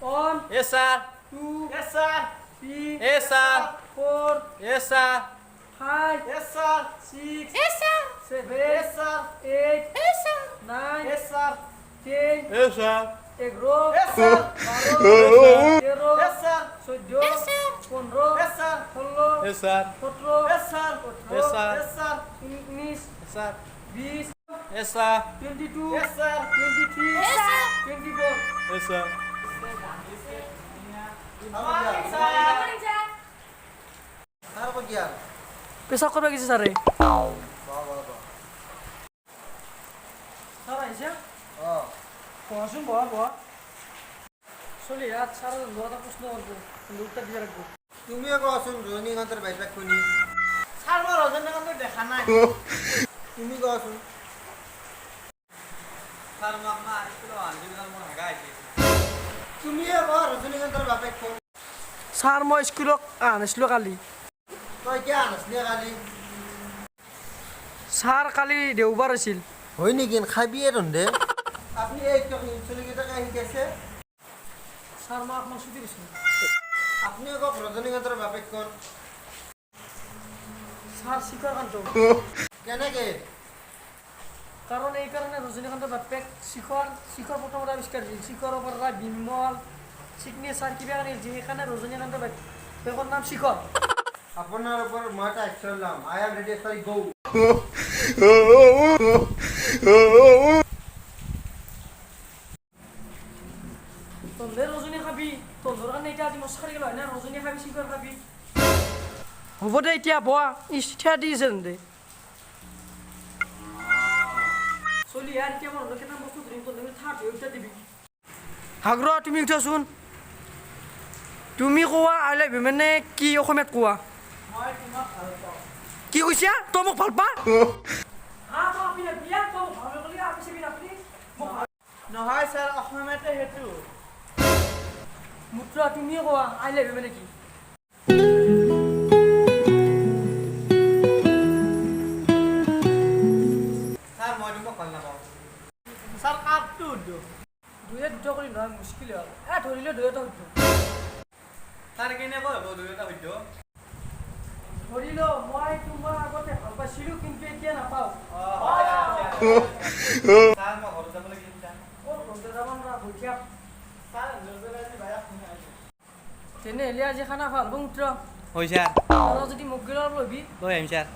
1. Yes, sir. 2. Yes, sir. 3. Yes, sir. 4. Yes, sir. 5. Yes, sir. 6. Yes, sir. 7. Yes, sir. 8. Yes, sir. 9. Yes, sir. 10. Yes, sir. 11. Yes, sir. 12. 13. Yes, sir. 14. Yes, sir. 15. Yes, sir. 16. Yes, sir. 17. Yes, sir. Yes, sir. Yes, sir. 19. Yes, sir. 20. Yes, sir. 22. Yes, sir. 23. Yes, sir. 24. Yes, sir. Sir ko diyan. Besok ko lagi sare. Bawa. Sara isya? Oh. Pahasum bawa. Soli aaj sara dua ta प्रश्न करबो. দুটা দিয়ে রাখবো। তুমিও কোৱাচোন ৰজনীকান্তেৰ বাইপাক কোনি? Sir মই ৰজনীকান্ত দেখা নাই। তুমি কোৱাচোন। স্যাৰ মোক মা আনিছিল আনদিল মই হাগা আইছি। তুমিও কোৱা রজনীকান্তের বাপেক কোন? স্যার মই স্কুলত আনিছিলো কালি। তই কি আনছলি কালি? স্যার কালি দেওবাৰ আছিল। হয় নেকি খাবিয়ে ৰন্ধে? আপনি এই চলিকেইটাকে শিকাইছে? স্যার মই আপোনাক ছুটি দিছো। আপনিও কক রজনীকান্তের বাপেক কোন? স্যার শিখৰকান্ত। কেনেকে? কাৰণ এই কাৰণে ৰজনীকান্তৰ বাপেক শিখৰ প্ৰথমতে আৱিষ্কাৰ হৈছিল। শিখৰৰ পৰা বিমল চিগনেচাৰ কিবা আনিল যিকাৰণে ৰজনীকান্তৰ বাপেকৰ নাম শিখৰ। আপনাৰ উপৰ মই এটা অ্যাকশন লাম। আই এম ৰেডি ফৰ গো। তন্দে ৰজনী খাবি তন্দৰ কাৰণে এতিয়া আজি মস্কাৰি গেল হয় না ৰজনী খাবি শিখৰ খাবি। হ'ব দে এতিয়া বয়া ইচ্ছা দিছে দে চলি আর এতিয়া মোৰ কেইটা বস্তু ধৰিম তন্দে থাৰ্ড উঠা দিবি। হাগ্ৰ তুমি উঠাচোন। তুমি কোৱা আই লাভ ইউ মানে কি অসমীয়াত কোৱা? মই তোমাক ভাল পাওঁ। কি কৈছা? তই মোক ভাল পা? নহয় স্যার অসমীয়াতে হেতু। মুত্ৰা তুমি কোৱা আই লাভ ইউ মানে কি? স্যাৰ মই তোমাক ভাল নাপাওঁ। স্যাৰ কাপটো উঠো। দুয়ে দুটা কৰি নহয় মুস্কিল হ'ল। ধৰিলে দুয়োটা শুদ্ধ। স্যাৰ কেনেকৈ হ'ব দুয়োটা শুদ্ধ? ধৰি ল মই তোমাৰ আগতে ভাল পাইছিলো কিন্তু এতিয়া নাপাওঁ। স্যাৰ মই ঘৰত যাব লাগিল স্যাৰ। স্যাৰ নজৰাজি বায়া শুনি আছো। তেনেহ'লে আজি খানা ভাল হ'ব মুত্ৰ। হয় স্যাৰ। আৰু যদি মোক গেলৰ ল'বি লৈ আহিম স্যাৰ।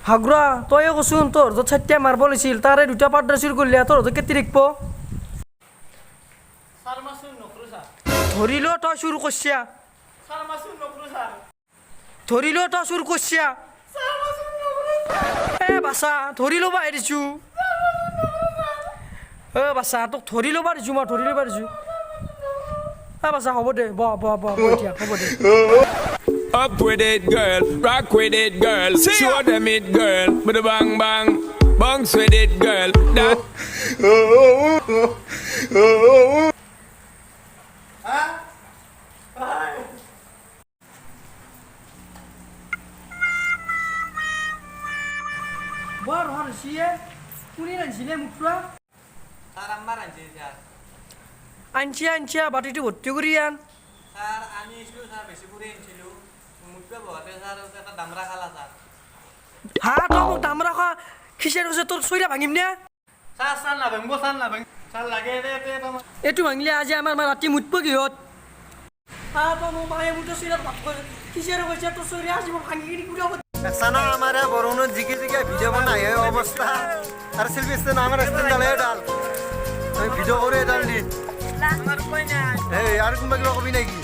হাগ্ৰা তয়ে কচোন তোৰ য'ত চাৰিটা মাৰ্বল আছিল তাৰে দুটা পাৰ্টনাৰশ্বিপ কৰিলে তোৰ য'ত কেতি ৰাখিব? স্যাৰ মাসুন নকৰো স্যাৰ। ধৰি ল তই চুৰ কৰছা। স্যাৰ মাসুন নকৰো স্যাৰ। ধৰি ল তই চুৰ কৰছা। স্যাৰ মাসুন নকৰো স্যাৰ। বাচা ধৰি ল'বা দিছোঁ। বাচা তোক ধৰি ল'বা দিছোঁ মই ধৰি ল'বা দিছোঁ। বাচা হ'ব দে বহ এতিয়া হ'ব দে। Up with it, girl. Rock with it, girl. Show them it, girl. With a bang bang. Bounce with it, girl. That. বৰ ভাল হৈছে কোনে ৰান্ধিছিলে মুখৰা? স্যাৰ আম্মা আনছি স্যাৰ। আনছা বাতিটো ভৰ্তি কৰি আন। স্যাৰ আনিছিলো স্যাৰ বেশি কৰে আনছিলো। মুখে বহাতে স্যাৰ একটা দামৰা খালা স্যাৰ। তই মোক দাম ৰাখা খিচাৰি কৈছে তোৰ চৈৰা ভাঙিম নে? স্যাৰ স্যাৰ না ভাঙবো স্যাৰ না ভাঙ। স্যাৰ লাগে ৰে তোমাৰ। এইটো ভাঙিলে আজি আমাৰ ৰাতি মুতব কিহত? তই মোক মায়ে মুঠৰ চৈৰা ভাগ কৰি খিচাৰি কৈছে তোৰ চৈৰা আজি মোক ভাঙি কিনি কুৰা সানা আমার বরুণত জিকি ভিডিও বানাই এই অবস্থা আর সেলফি স্ট্যান্ড আমার স্ট্যান্ড ডালে ডাল আমি ভিডিও করে ডাল দি আমার উপায় নাই। এই আর কোনবা কিবা কবি নাকি?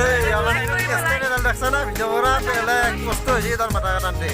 এই আমার স্ট্যান্ডে ডাল দেখছ না ভিডিও করা পেলে কষ্ট হয়েছে তার মাথা কাটানতে।